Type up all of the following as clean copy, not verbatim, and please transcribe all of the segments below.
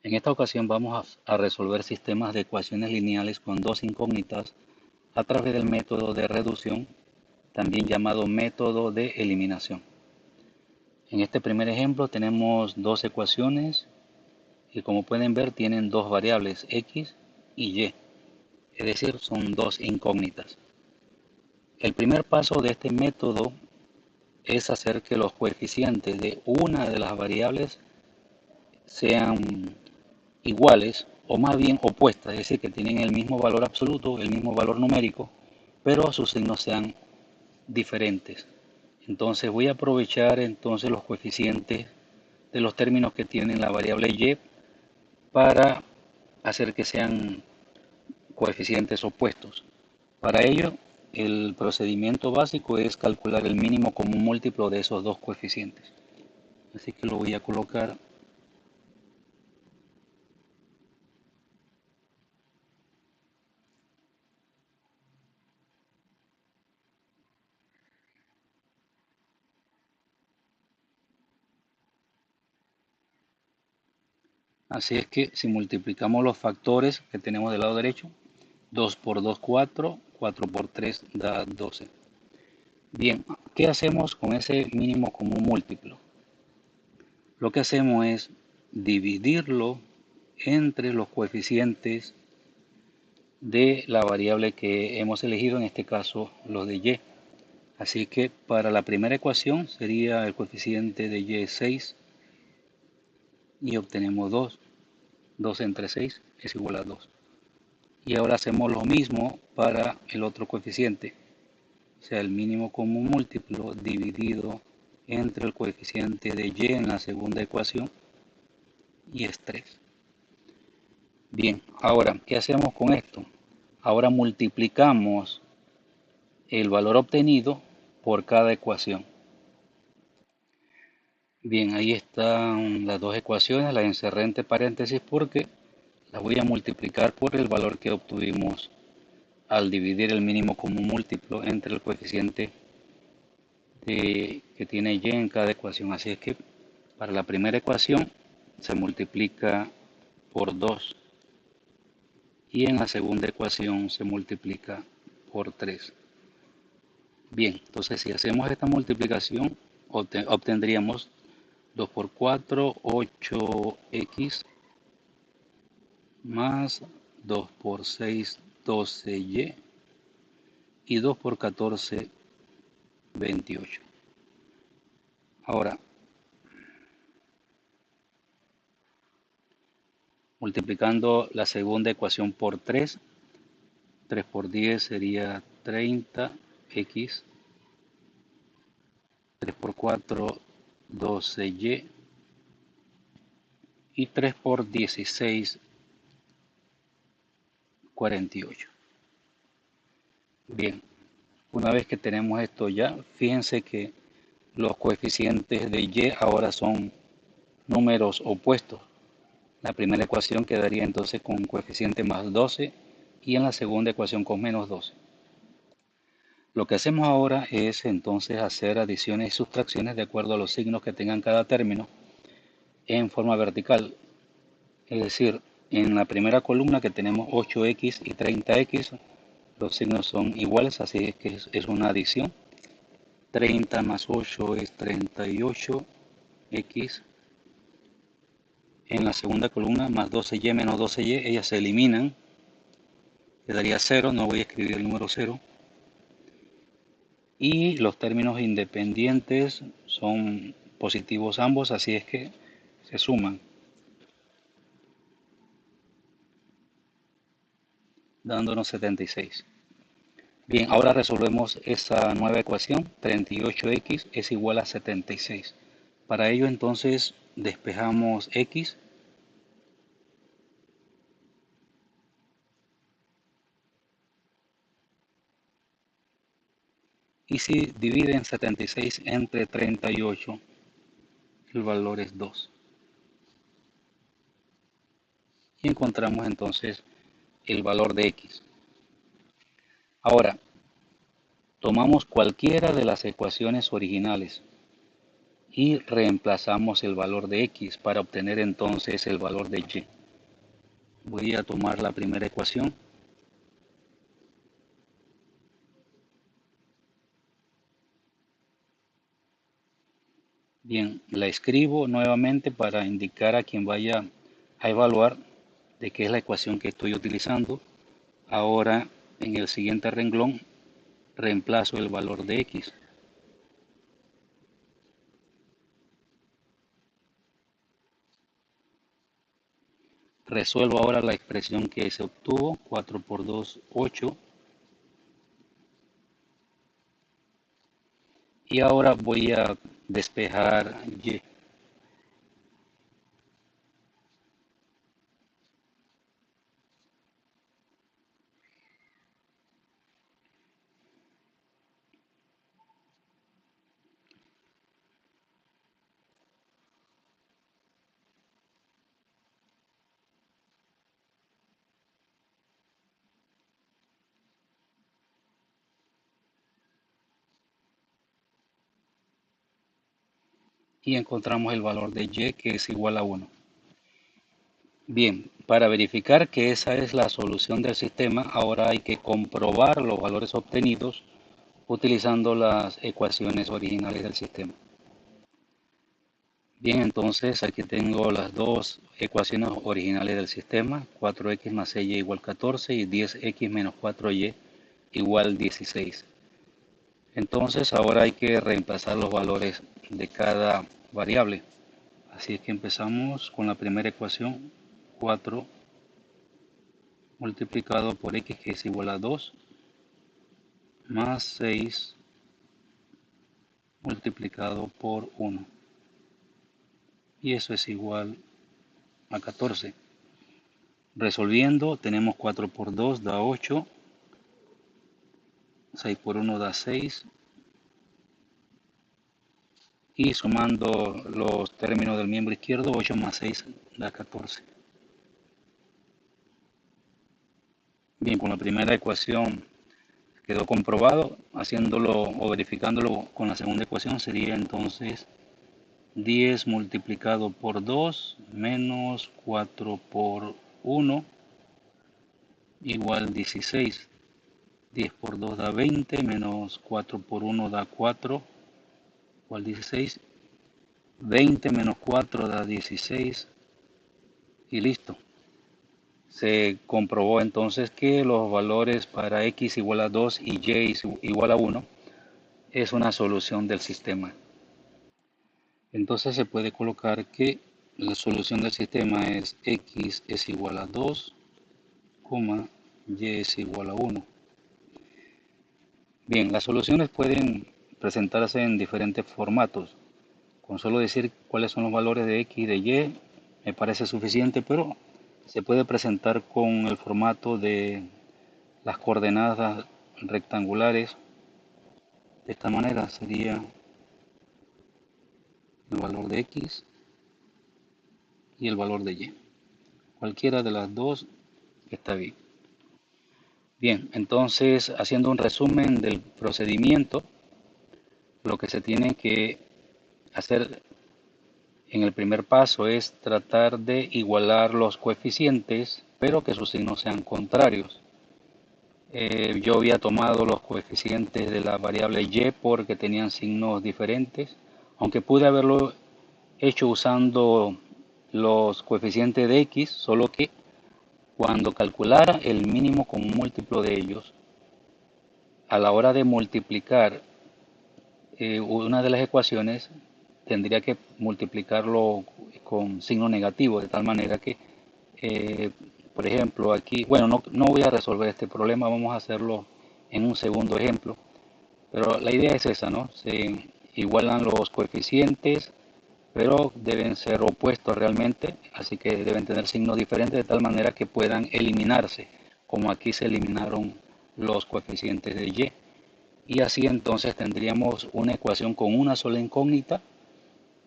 En esta ocasión vamos a resolver sistemas de ecuaciones lineales con dos incógnitas a través del método de reducción, también llamado método de eliminación. En este primer ejemplo tenemos dos ecuaciones y como pueden ver tienen dos variables x y y, es decir, son dos incógnitas. El primer paso de este método es hacer que los coeficientes de una de las variables sean iguales o más bien opuestas, es decir, que tienen el mismo valor absoluto, el mismo valor numérico, pero sus signos sean diferentes. Entonces voy a aprovechar entonces los coeficientes de los términos que tienen la variable y para hacer que sean coeficientes opuestos. Para ello, el procedimiento básico es calcular el mínimo común múltiplo de esos dos coeficientes. Así que lo voy a colocar. Así es que si multiplicamos los factores que tenemos del lado derecho, 2 por 2, 4, 4 por 3 da 12. Bien, ¿qué hacemos con ese mínimo común múltiplo? Lo que hacemos es dividirlo entre los coeficientes de la variable que hemos elegido, en este caso los de y. Así que para la primera ecuación sería el coeficiente de y es 6 y obtenemos 2. 2 entre 6 es igual a 2. Y ahora hacemos lo mismo para el otro coeficiente, o sea, el mínimo común múltiplo dividido entre el coeficiente de y en la segunda ecuación, y es 3. Bien, ahora, ¿qué hacemos con esto? Ahora multiplicamos el valor obtenido por cada ecuación. Bien, ahí están las dos ecuaciones, las encerré entre paréntesis porque las voy a multiplicar por el valor que obtuvimos al dividir el mínimo común múltiplo entre el coeficiente que tiene y en cada ecuación. Así es que para la primera ecuación se multiplica por 2 y en la segunda ecuación se multiplica por 3. Bien, entonces si hacemos esta multiplicación obtendríamos 2 por 4, 8x, más 2 por 6, 12y, y 2 por 14, 28. Ahora, multiplicando la segunda ecuación por 3, 3 por 10 sería 30x, 3 por 4, 12y, y 3 por 16, 48. Bien, una vez que tenemos esto ya, fíjense que los coeficientes de y ahora son números opuestos. La primera ecuación quedaría entonces con coeficiente más 12 y en la segunda ecuación con menos 12. Lo que hacemos ahora es entonces hacer adiciones y sustracciones de acuerdo a los signos que tengan cada término en forma vertical. Es decir, en la primera columna que tenemos 8x y 30x, los signos son iguales, así es que es una adición. 30 más 8 es 38x. En la segunda columna más 12y menos 12y, ellas se eliminan, quedaría 0, no voy a escribir el número 0. Y los términos independientes son positivos ambos, así es que se suman, dándonos 76. Bien, ahora resolvemos esa nueva ecuación, 38x es igual a 76. Para ello entonces despejamos x y si dividen 76 entre 38, el valor es 2. Y encontramos entonces el valor de x. Ahora, tomamos cualquiera de las ecuaciones originales y reemplazamos el valor de x para obtener entonces el valor de y. Voy a tomar la primera ecuación. Bien, la escribo nuevamente para indicar a quien vaya a evaluar de qué es la ecuación que estoy utilizando. Ahora en el siguiente renglón reemplazo el valor de x. Resuelvo ahora la expresión que se obtuvo, 4 por 2, 8. Y ahora voy a despejar y. Y encontramos el valor de y, que es igual a 1. Bien, para verificar que esa es la solución del sistema, ahora hay que comprobar los valores obtenidos utilizando las ecuaciones originales del sistema. Bien, entonces aquí tengo las dos ecuaciones originales del sistema, 4x más 6y igual 14 y 10x menos 4y igual 16. Entonces ahora hay que reemplazar los valores de cada variable. Así es que empezamos con la primera ecuación, 4 multiplicado por x, que es igual a 2, más 6 multiplicado por 1. Y eso es igual a 14. Resolviendo, tenemos 4 por 2 da 8, 6 por 1 da 6, y sumando los términos del miembro izquierdo, 8 más 6 da 14. Bien, con la primera ecuación quedó comprobado. Haciéndolo o verificándolo con la segunda ecuación sería entonces 10 multiplicado por 2 menos 4 por 1 igual 16. 10 por 2 da 20, menos 4 por 1 da 4, igual 16. 20 menos 4 da 16 y listo. Se comprobó entonces que los valores para x igual a 2 y y igual a 1 es una solución del sistema. Entonces se puede colocar que la solución del sistema es x es igual a 2, y es igual a 1. Bien, las soluciones pueden presentarse en diferentes formatos. Con solo decir cuáles son los valores de x y de y me parece suficiente, pero se puede presentar con el formato de las coordenadas rectangulares. De esta manera sería el valor de x y el valor de y. Cualquiera de las dos está bien. Bien, entonces haciendo un resumen del procedimiento, lo que se tiene que hacer en el primer paso es tratar de igualar los coeficientes, pero que sus signos sean contrarios. Yo había tomado los coeficientes de la variable y porque tenían signos diferentes, aunque pude haberlo hecho usando los coeficientes de x, solo que cuando calculara el mínimo con un múltiplo de ellos, a la hora de multiplicar una de las ecuaciones, tendría que multiplicarlo con signo negativo, de tal manera que, por ejemplo, aquí, bueno, no voy a resolver este problema, vamos a hacerlo en un segundo ejemplo, pero la idea es esa, ¿no? Se igualan los coeficientes, pero deben ser opuestos realmente, así que deben tener signos diferentes de tal manera que puedan eliminarse, como aquí se eliminaron los coeficientes de y. Y así entonces tendríamos una ecuación con una sola incógnita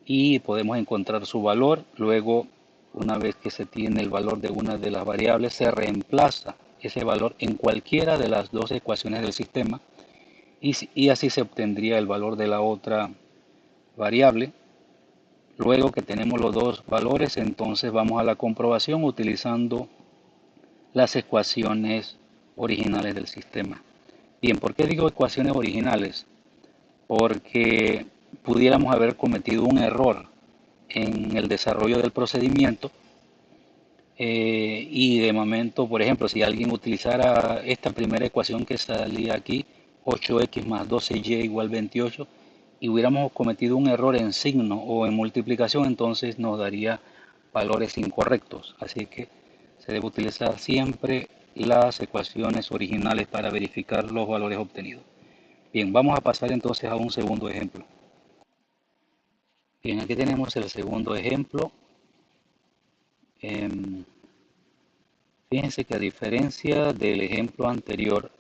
y podemos encontrar su valor. Luego, una vez que se tiene el valor de una de las variables, se reemplaza ese valor en cualquiera de las dos ecuaciones del sistema y así se obtendría el valor de la otra variable. Luego que tenemos los dos valores, entonces vamos a la comprobación utilizando las ecuaciones originales del sistema. Bien, ¿por qué digo ecuaciones originales? Porque pudiéramos haber cometido un error en el desarrollo del procedimiento y de momento, por ejemplo, si alguien utilizara esta primera ecuación que salía aquí, 8x más 12y igual 28, y hubiéramos cometido un error en signo o en multiplicación, entonces nos daría valores incorrectos. Así que se debe utilizar siempre las ecuaciones originales para verificar los valores obtenidos. Bien, vamos a pasar entonces a un segundo ejemplo. Bien, aquí tenemos el segundo ejemplo. Em, Fíjense que a diferencia del ejemplo anterior,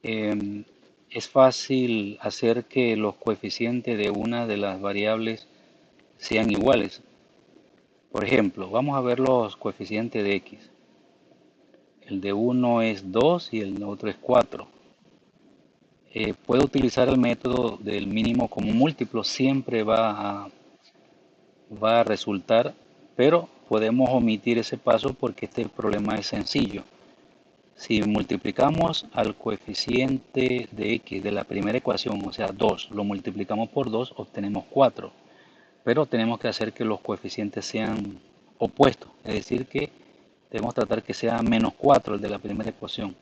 em, es fácil hacer que los coeficientes de una de las variables sean iguales. Por ejemplo, vamos a ver los coeficientes de x. El de uno es 2 y el otro es 4. Puedo utilizar el método del mínimo común múltiplo, siempre va a resultar, pero podemos omitir ese paso porque este problema es sencillo. Si multiplicamos al coeficiente de x de la primera ecuación, o sea 2, lo multiplicamos por 2, obtenemos 4. Pero tenemos que hacer que los coeficientes sean opuestos, es decir, que debemos tratar que sea menos 4 el de la primera ecuación.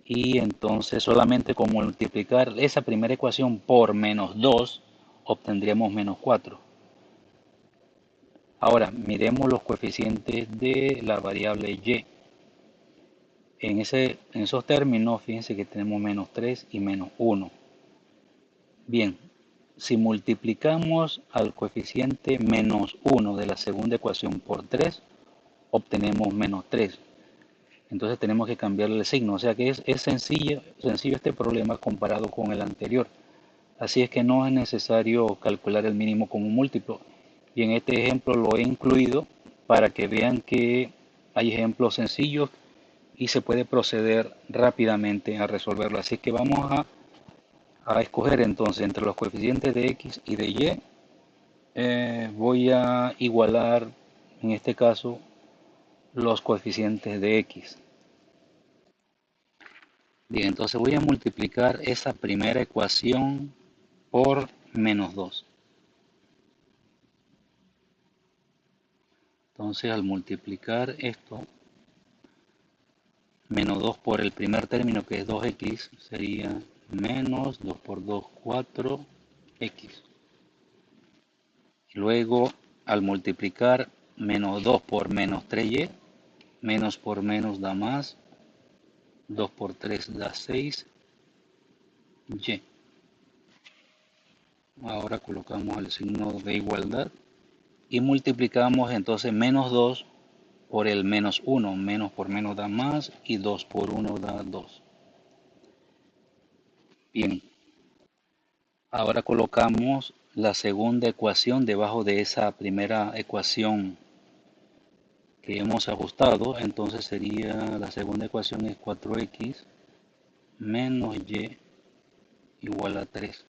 Y entonces solamente con multiplicar esa primera ecuación por menos 2, obtendríamos menos 4. Ahora, miremos los coeficientes de la variable y. En esos términos, fíjense que tenemos menos 3 y menos 1. Bien, si multiplicamos al coeficiente menos 1 de la segunda ecuación por 3, obtenemos menos 3. Entonces tenemos que cambiarle el signo. O sea que es sencillo este problema comparado con el anterior. Así es que no es necesario calcular el mínimo como un múltiplo. Y en este ejemplo lo he incluido para que vean que hay ejemplos sencillos y se puede proceder rápidamente a resolverlo. Así que vamos a escoger entonces entre los coeficientes de x y de y. Voy a igualar en este caso los coeficientes de x. Bien, entonces voy a multiplicar esa primera ecuación por menos 2. Entonces al multiplicar esto, menos 2 por el primer término que es 2x, sería menos 2 por 2, 4x. Luego, al multiplicar menos 2 por menos 3y, menos por menos da más, 2 por 3 da 6y. Ahora colocamos el signo de igualdad y multiplicamos entonces menos 2 por el menos 1. Menos por menos da más y 2 por 1 da 2. Bien, ahora colocamos la segunda ecuación debajo de esa primera ecuación que hemos ajustado. Entonces sería la segunda ecuación es 4x menos y igual a 3.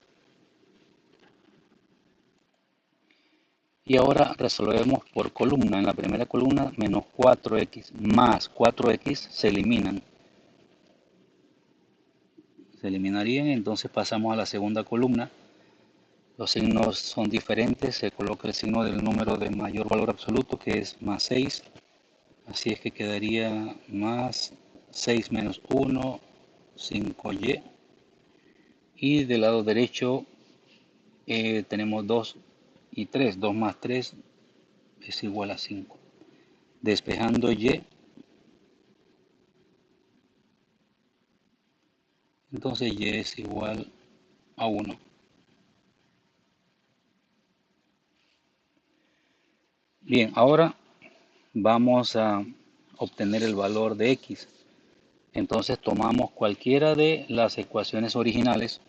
Y ahora resolvemos por columna. En la primera columna menos 4x más 4x se eliminan. Se eliminarían, entonces pasamos a la segunda columna. Los signos son diferentes, se coloca el signo del número de mayor valor absoluto que es más 6. Así es que quedaría más 6 menos 1, 5y. Y del lado derecho tenemos 2 y 3. 2 más 3 es igual a 5. Despejando y, entonces y es igual a 1. Bien, ahora vamos a obtener el valor de x. Entonces tomamos cualquiera de las ecuaciones originales.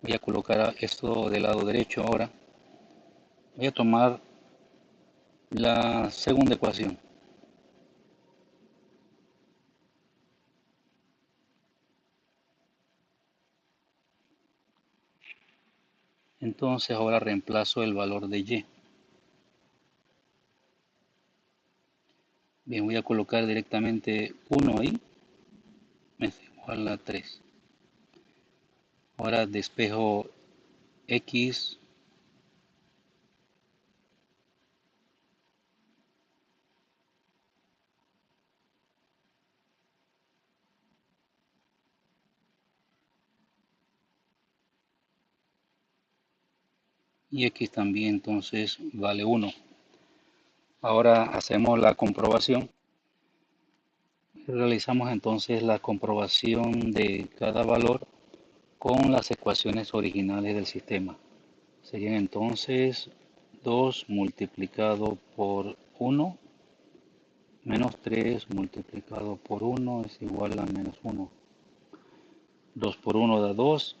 Voy a colocar esto del lado derecho ahora. Voy a tomar la segunda ecuación. Entonces ahora reemplazo el valor de y. Bien, voy a colocar directamente 1 ahí, es igual a 3. Ahora despejo x y x también entonces vale 1. Ahora hacemos la comprobación. Realizamos entonces la comprobación de cada valor con las ecuaciones originales del sistema. Serían entonces 2 multiplicado por 1 menos 3 multiplicado por 1 es igual a menos 1. 2 por 1 da 2,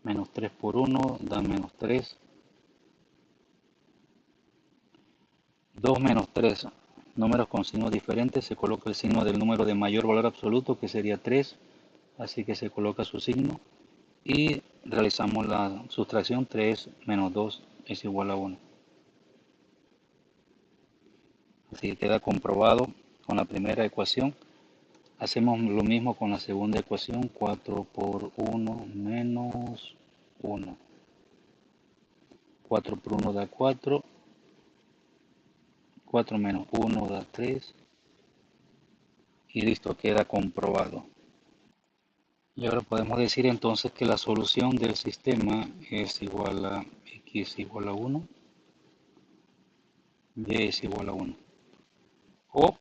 menos 3 por 1 da menos 3. 2 menos 3, números con signos diferentes, se coloca el signo del número de mayor valor absoluto, que sería 3, así que se coloca su signo y realizamos la sustracción. 3 menos 2 es igual a 1. Así que queda comprobado con la primera ecuación. Hacemos lo mismo con la segunda ecuación. 4 por 1 menos 1. 4 por 1 da 4. 4 menos 1 da 3. Y listo, queda comprobado. Y ahora podemos decir entonces que la solución del sistema es igual a x igual a 1, y es igual a 1. O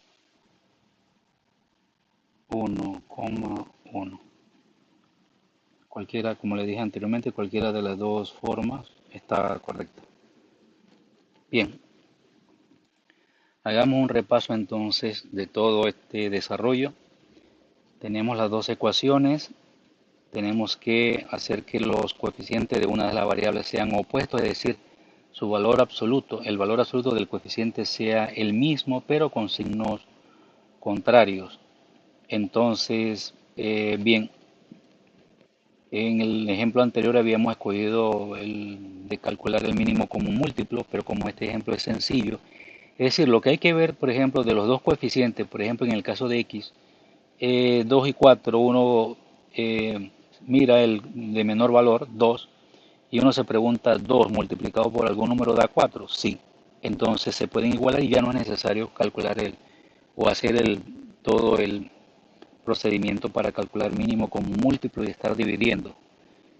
1,1. Cualquiera, como le dije anteriormente, cualquiera de las dos formas está correcta. Bien, hagamos un repaso entonces de todo este desarrollo. Tenemos las dos ecuaciones. Tenemos que hacer que los coeficientes de una de las variables sean opuestos, es decir, su valor absoluto, el valor absoluto del coeficiente sea el mismo, pero con signos contrarios. Entonces, bien, en el ejemplo anterior habíamos escogido el de calcular el mínimo común múltiplo, pero como este ejemplo es sencillo, es decir, lo que hay que ver, por ejemplo, de los dos coeficientes, por ejemplo, en el caso de x, 2 y 4, uno mira el de menor valor, 2, y uno se pregunta, 2 multiplicado por algún número da 4, sí. Entonces se pueden igualar y ya no es necesario calcular o hacer todo el procedimiento para calcular mínimo común múltiplo y estar dividiendo.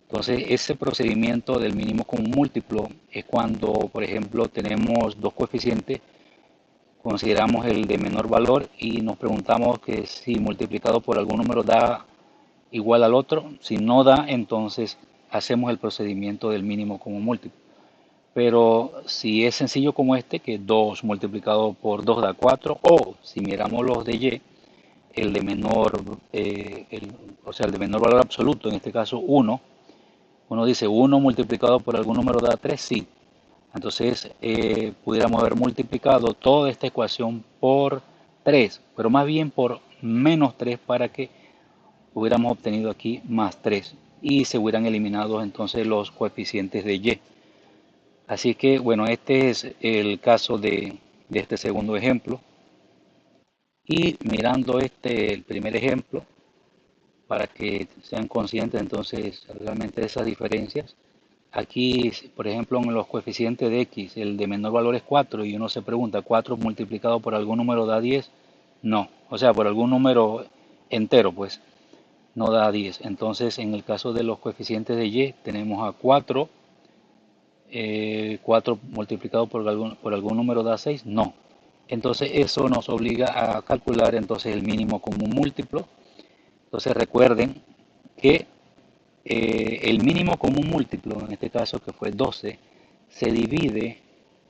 Entonces ese procedimiento del mínimo común múltiplo es cuando, por ejemplo, tenemos dos coeficientes, consideramos el de menor valor y nos preguntamos que si multiplicado por algún número da igual al otro. Si no da, entonces hacemos el procedimiento del mínimo común múltiplo. Pero si es sencillo como este, que 2 multiplicado por 2 da 4, o si miramos los de y, el de menor, o sea, el de menor valor absoluto, en este caso 1, uno dice 1 multiplicado por algún número da 3, sí. Entonces pudiéramos haber multiplicado toda esta ecuación por 3, pero más bien por menos 3 para que hubiéramos obtenido aquí más 3 y se hubieran eliminado entonces los coeficientes de y. Así que bueno, este es el caso de este segundo ejemplo. Y mirando el primer ejemplo, para que sean conscientes entonces realmente de esas diferencias. Aquí, por ejemplo, en los coeficientes de x, el de menor valor es 4 y uno se pregunta, ¿4 multiplicado por algún número da 10? No, o sea, por algún número entero, pues no da 10. Entonces, en el caso de los coeficientes de y, tenemos a 4, 4 multiplicado por algún número da 6, no. Entonces, eso nos obliga a calcular entonces el mínimo común múltiplo. Entonces, recuerden que el mínimo común múltiplo, en este caso que fue 12, se divide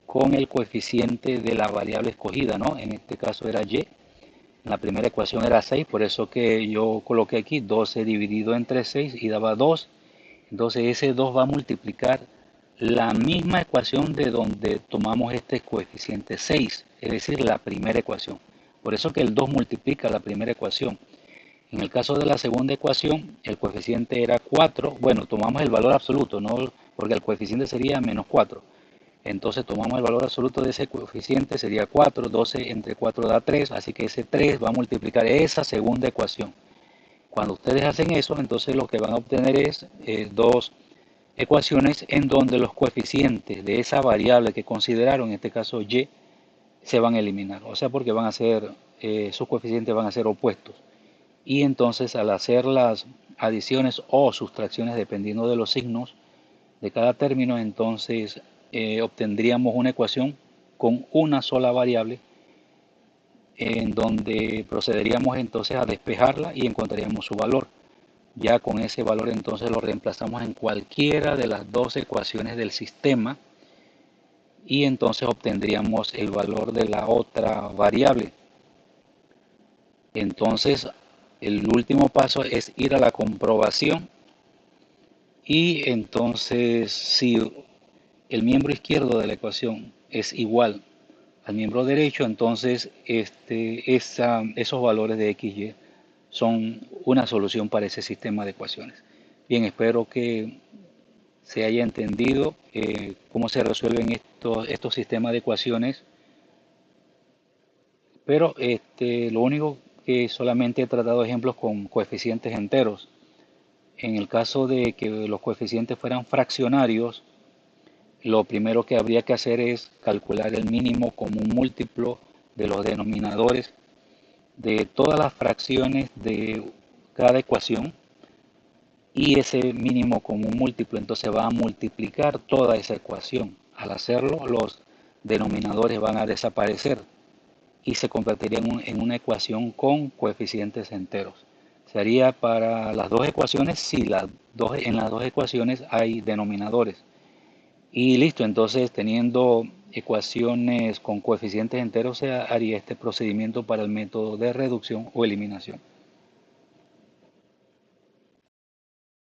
con el coeficiente de la variable escogida, ¿no? En este caso era y, en la primera ecuación era 6, por eso que yo coloqué aquí 12 dividido entre 6 y daba 2. Entonces ese 2 va a multiplicar la misma ecuación de donde tomamos este coeficiente 6, es decir, la primera ecuación. Por eso que el 2 multiplica la primera ecuación. En el caso de la segunda ecuación, el coeficiente era 4. Bueno, tomamos el valor absoluto, no porque el coeficiente sería -4. Entonces tomamos el valor absoluto de ese coeficiente, sería 4, 12 entre 4 da 3, así que ese 3 va a multiplicar esa segunda ecuación. Cuando ustedes hacen eso, entonces lo que van a obtener es dos ecuaciones en donde los coeficientes de esa variable que consideraron, en este caso y, se van a eliminar. O sea, porque van a ser, sus coeficientes van a ser opuestos. Y entonces al hacer las adiciones o sustracciones dependiendo de los signos de cada término, entonces obtendríamos una ecuación con una sola variable en donde procederíamos entonces a despejarla y encontraríamos su valor. Ya con ese valor entonces lo reemplazamos en cualquiera de las dos ecuaciones del sistema y entonces obtendríamos el valor de la otra variable. Entonces el último paso es ir a la comprobación y entonces si el miembro izquierdo de la ecuación es igual al miembro derecho, entonces esos valores de x, y son una solución para ese sistema de ecuaciones. Bien, espero que se haya entendido cómo se resuelven estos sistemas de ecuaciones, pero lo único que solamente he tratado ejemplos con coeficientes enteros. En el caso de que los coeficientes fueran fraccionarios, lo primero que habría que hacer es calcular el mínimo común múltiplo de los denominadores de todas las fracciones de cada ecuación y ese mínimo común múltiplo entonces va a multiplicar toda esa ecuación. Al hacerlo, los denominadores van a desaparecer y se convertiría en una ecuación con coeficientes enteros. Se haría para las dos ecuaciones si en las dos ecuaciones hay denominadores. Y listo, entonces teniendo ecuaciones con coeficientes enteros se haría este procedimiento para el método de reducción o eliminación.